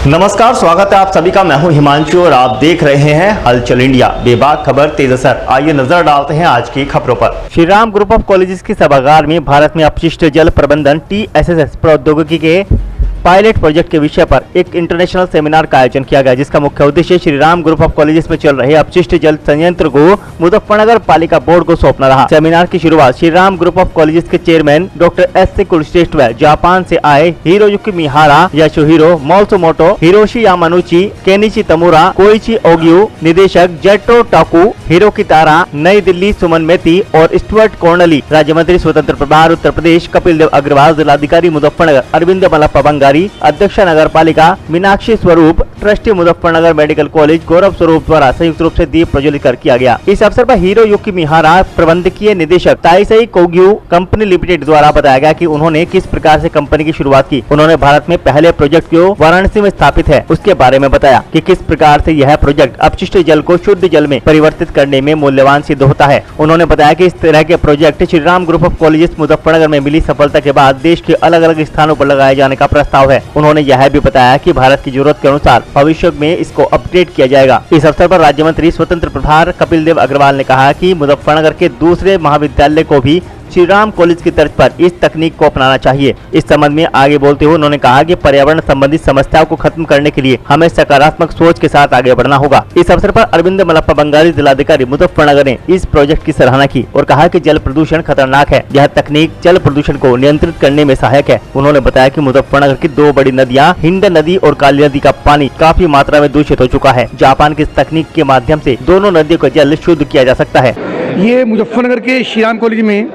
नमस्कार, स्वागत है आप सभी का। मैं हूं हिमांशु और आप देख रहे हैं हलचल इंडिया। बेबाक खबर तेज असर। आइए नजर डालते हैं आज की खबरों पर। Shri Ram group of colleges के सभागार में भारत में अपशिष्ट जल प्रबंधन TSS प्रौद्योगिकी के पायलट प्रोजेक्ट के विषय पर एक इंटरनेशनल सेमिनार का आयोजन किया गया, जिसका मुख्य उद्देश्य Shri Ram group of colleges में चल रहे अपशिष्ट जल संयंत्र को मुजफ्फरनगर पालिका बोर्ड को सौंपना रहा। सेमिनार की शुरुआत Shri Ram group of colleges के चेयरमैन डॉक्टर S.C. कुलश्रेष्ठ व जापान से आए Hiroyuki मिहारा, याशुहिरो Matsumoto, Hiroshi यामानुची, Kenichi तमुरा, Koichi ओग्यू, निदेशक जेट्रो टाकू, हिरोकी तारा, नई दिल्ली सुमन मेती और स्टुअर्ट कॉर्नली, राज्य मंत्री स्वतंत्र प्रभार उत्तर प्रदेश कपिल देव अग्रवाल, जिलाधिकारी मुजफ्फरनगर अरविंद मलप्पा बंगारी, अध्यक्ष नगर पालिका मीनाक्षी स्वरूप, ट्रस्टी मुजफ्फरनगर मेडिकल कॉलेज गौरव स्वरूप द्वारा संयुक्त रूप से दीप प्रज्वलित कर किया गया। इस अवसर पर हिरोयुकी मिहारा, प्रबंधकीय निदेशक ताइसेई कोग्यू कंपनी लिमिटेड द्वारा बताया गया कि उन्होंने किस प्रकार से कंपनी की शुरुआत की। उन्होंने भारत में पहले प्रोजेक्ट को वाराणसी में स्थापित है उसके बारे में बताया कि किस प्रकार से यह प्रोजेक्ट अपशिष्ट जल को शुद्ध जल में परिवर्तित करने में मूल्यवान सिद्ध होता है। उन्होंने बताया कि इस तरह के project Shri Ram group of colleges Muzaffarnagar में मिली सफलता के बाद देश के अलग अलग स्थानों पर लगाए जाने का प्रस्ताव है। उन्होंने यह भी बताया कि भारत की जरूरत के अनुसार भविष्य में इसको अपडेट किया जाएगा। इस अवसर पर राज्य मंत्री स्वतंत्र प्रभार कपिल देव अग्रवाल ने कहा कि मुजफ्फरनगर के दूसरे महाविद्यालय को भी श्री राम कॉलेज की तर्ज पर इस तकनीक को अपनाना चाहिए। इस संबंध में आगे बोलते हुए उन्होंने कहा कि पर्यावरण संबंधी समस्याओं को खत्म करने के लिए हमें सकारात्मक सोच के साथ आगे बढ़ना होगा। इस अवसर पर अरविंद मलप्पा बंगाली, जिलाधिकारी मुजफ्फरनगर ने इस प्रोजेक्ट की सराहना की और कहा कि जल प्रदूषण खतरनाक है। यह तकनीक जल प्रदूषण को नियंत्रित करने में सहायक है। उन्होंने बताया कि मुजफ्फरनगर की दो बड़ी नदियाँ हिंद नदी और काली नदी का पानी काफी मात्रा में दूषित हो चुका है। जापान की तकनीक के माध्यम से दोनों नदियों का जल शुद्ध किया जा सकता है। ये मुजफ्फरनगर के श्री राम कॉलेज में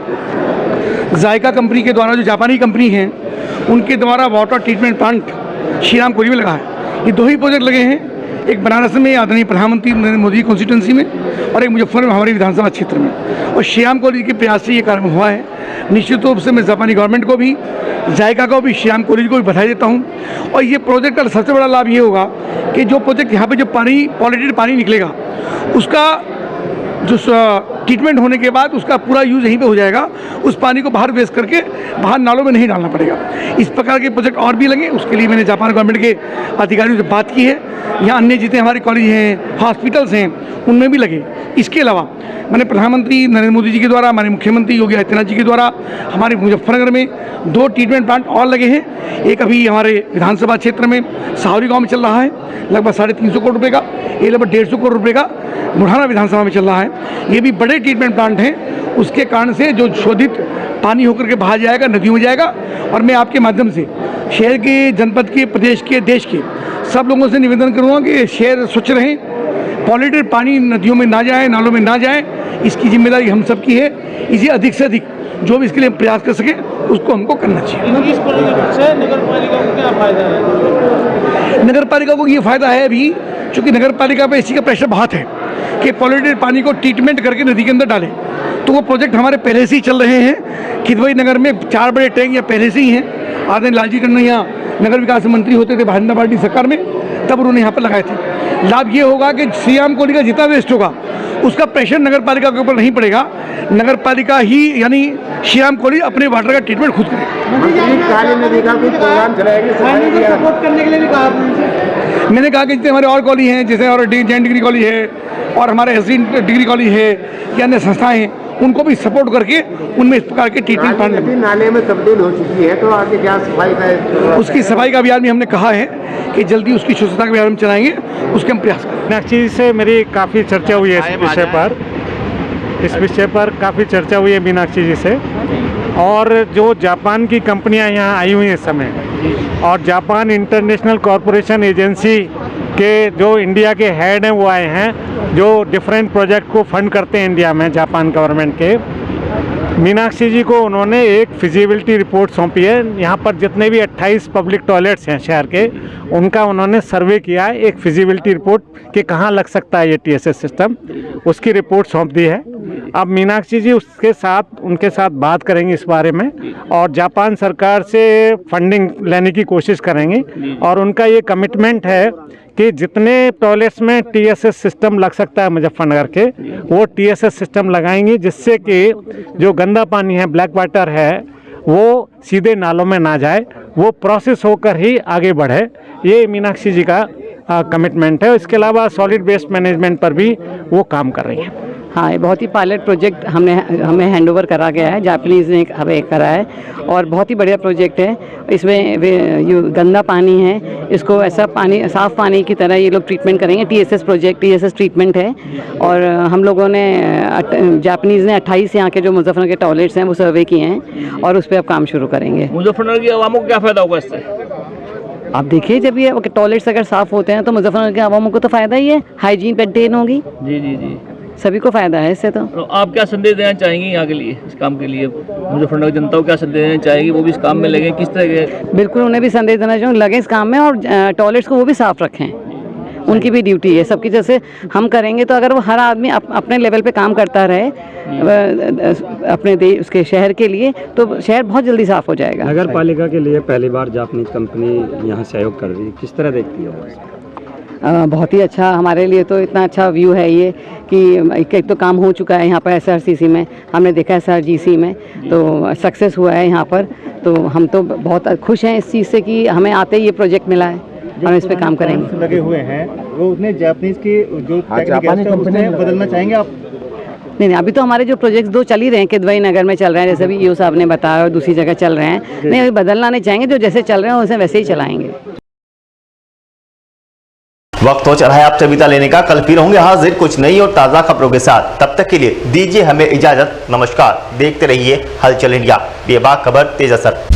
जायका कंपनी के द्वारा, जो जापानी कंपनी है, उनके द्वारा water treatment plant Shri Ram college में लगा है। ये दो ही प्रोजेक्ट लगे हैं, एक बनारस में आदरणीय प्रधानमंत्री नरेंद्र मोदी कॉन्स्टिट्यूंसी में और एक मुजफ्फरनगर में हमारी विधानसभा क्षेत्र में। और श्री राम कॉलेज के प्रयास से ये कार्य हुआ है। निश्चित रूप से मैं जापानी गवर्नमेंट को भी, जायका को भी, श्री राम कॉलेज को भी बधाई देता हूँ। और ये प्रोजेक्ट का सबसे बड़ा लाभ ये होगा कि जो प्रोजेक्ट यहाँ पर जो पानी पॉल्यूटेड पानी निकलेगा, उसका जो ट्रीटमेंट होने के बाद उसका पूरा यूज़ यहीं पे हो जाएगा। उस पानी को बाहर वेस्ट करके बाहर नालों में नहीं डालना पड़ेगा। इस प्रकार के प्रोजेक्ट और भी लगे, उसके लिए मैंने जापान गवर्नमेंट के अधिकारियों से बात की है। यहाँ अन्य जितने हमारे कॉलेज हैं, हॉस्पिटल्स हैं, उनमें भी लगे। इसके अलावा मैंने प्रधानमंत्री नरेंद्र मोदी जी के द्वारा, हमारे मुख्यमंत्री योगी आदित्यनाथ जी के द्वारा हमारे मुजफ्फरनगर में 2 ट्रीटमेंट प्लांट और लगे हैं। एक अभी हमारे विधानसभा क्षेत्र में सावरी गाँव में चल रहा है, लगभग 350 करोड़ रुपये का। ये लगभग 150 करोड़ रुपये का बुढ़ाना विधानसभा में चल रहा है। ये भी बड़े ट्रीटमेंट प्लांट हैं। उसके कारण से जो शोधित पानी होकर के बाहर जाएगा, नदियों में जाएगा। और मैं आपके माध्यम से शहर के, जनपद के, प्रदेश के, देश के सब लोगों से निवेदन करूँगा कि शहर स्वच्छ रहें, पॉल्यूटेड पानी नदियों में ना जाए, नालों में ना जाए। इसकी जिम्मेदारी हम सब की है। इसे अधिक से अधिक जो भी इसके लिए प्रयास कर सके उसको हमको करना चाहिए। इस प्रोजेक्ट से नगर पालिका को क्या फायदा है? नगर पालिका को ये फायदा है अभी, चूँकि नगर पालिका पे इसी का प्रेशर बहुत है कि पॉल्यूटेड पानी को ट्रीटमेंट करके नदी के अंदर डालें। तो वो प्रोजेक्ट हमारे पहले से ही चल रहे हैं। खिदवई नगर में 4 बड़े टैंक या पहले से ही हैं। आदरणीय लालजी टंडन यहाँ नगर विकास मंत्री होते थे भारतीय जनता पार्टी सरकार में, तब उन्होंने यहाँ पर लगाए थे। लाभ ये होगा कि श्री राम कॉलेज का जितना वेस्ट होगा उसका प्रेशर नगर पालिका के ऊपर नहीं पड़ेगा। नगर पालिका ही यानी श्री राम कॉलेज अपने वाटर का ट्रीटमेंट खुद करेगा। काली नदी का कुछ प्रोग्राम चलाएंगे सपोर्ट करने के लिए भी कहा आपने? मैंने कहा कि जितने हमारे और कॉलेज हैं, जैसे और जैन डिग्री कॉलेज है और हमारे एसडी डिग्री कॉलेज है या अन्य संस्थाएं हैं, उनको भी सपोर्ट करके उनमें इस प्रकार के ट्रीटमेंट प्लांट नाले में तब्दील हो चुकी है, तो आगे क्या सफाई का उसकी सफाई का अभियान भी हमने कहा है कि जल्दी उसकी शुद्धता का अभियान हम चलाएंगे। उसके हम प्रयास करेंगे। मीनाक्षी जी से मेरी काफ़ी चर्चा हुई है इस विषय पर काफ़ी चर्चा हुई है मीनाक्षी जी से। और जो जापान की कंपनियां यहाँ आई हुई हैं इस समय, और जापान इंटरनेशनल कॉरपोरेशन एजेंसी के जो इंडिया के हेड हैं वो आए हैं, जो डिफरेंट प्रोजेक्ट को फंड करते हैं इंडिया में, जापान गवर्नमेंट के। मीनाक्षी जी को उन्होंने एक फिजिबिलिटी रिपोर्ट सौंपी है। यहाँ पर जितने भी 28 पब्लिक टॉयलेट्स हैं शहर के, उनका उन्होंने सर्वे किया है, एक फिजिबिलिटी रिपोर्ट कि कहाँ लग सकता है ये TSS सिस्टम, उसकी रिपोर्ट सौंप दी है। अब मीनाक्षी जी उनके साथ बात करेंगी इस बारे में और जापान सरकार से फंडिंग लेने की कोशिश करेंगी। और उनका ये कमिटमेंट है कि जितने टॉयलेट्स में TSS सिस्टम लग सकता है मुजफ्फरनगर के, वो TSS सिस्टम लगाएंगे, जिससे कि जो गंदा पानी है, ब्लैक वाटर है, वो सीधे नालों में ना जाए, वो प्रोसेस होकर ही आगे बढ़े। ये मीनाक्षी जी का कमिटमेंट है। इसके अलावा सॉलिड वेस्ट मैनेजमेंट पर भी वो काम कर रही हैं। हाँ, ये बहुत ही पायलट प्रोजेक्ट हमें हैंडओवर करा गया है, जापानीज़ ने हमें करा है और बहुत ही बढ़िया प्रोजेक्ट है। इसमें ये गंदा पानी है, इसको ऐसा पानी, साफ़ पानी की तरह ये लोग ट्रीटमेंट करेंगे। टीएसएस प्रोजेक्ट, टीएसएस ट्रीटमेंट है। और हम लोगों ने जापानीज़ ने 28 यहाँ के जो मुजफ्फरनगर के टॉयलेट्स हैं वो सर्वे किए हैं और उस पर अब काम शुरू करेंगे। मुजफ्फरनगर की आवामों को क्या फ़ायदा होगा इससे? आप देखिए, जब ये टॉयलेट्स अगर साफ़ होते हैं तो मुजफ्फरनगर के आवामों को तो फ़ायदा ही है, हाइजीन मेंटेन होगी, जी जी जी, सभी को फ़ायदा है इससे। तो आप क्या संदेश देना चाहेंगी यहाँ के लिए, इस काम के लिए? मुजफ्फरनगर जनता को क्या संदेश देना चाहेगी, वो भी इस काम में लगे, किस तरह के? बिल्कुल, उन्हें भी संदेश देना चाहूँगी, लगे इस काम में और टॉयलेट्स को वो भी साफ़ रखें। उनकी भी ड्यूटी है, सबकी। जैसे हम करेंगे तो अगर वो हर आदमी अपने लेवल पे काम करता रहे अपने उसके शहर के लिए, तो शहर बहुत जल्दी साफ़ हो जाएगा। नगर पालिका के लिए पहली बार जापानीज कंपनी यहाँ सहयोग कर रही है, किस तरह देखती है वो? बहुत ही अच्छा, हमारे लिए तो इतना अच्छा व्यू है ये कि एक तो काम हो चुका है यहाँ पर एसआरसीसी में, हमने देखा एसआरजीसी में तो सक्सेस हुआ है यहाँ पर। तो हम तो बहुत खुश हैं इस चीज़ से कि हमें आते ही ये प्रोजेक्ट मिला है और इस पर काम करेंगे। लगे हुए हैं वो उतने जापानीज की जो जापानी कंपनी बदलना चाहेंगे आप? नहीं, अभी तो हमारे जो प्रोजेक्ट्स 2 चल ही रहे हैं, किदवई नगर में चल रहे हैं, जैसे भी ईओ साहब ने बताया, और दूसरी जगह चल रहे हैं। नहीं, अभी बदलना नहीं चाहेंगे, जो जैसे चल रहे हैं उसे वैसे ही चलाएंगे। वक्त हो चला है आप सविता लेने का। कल फिर होंगे हाजिर कुछ नई और ताज़ा खबरों के साथ। तब तक के लिए दीजिए हमें इजाजत। नमस्कार। देखते रहिए हलचल इंडिया, बेबाक खबर तेज असर।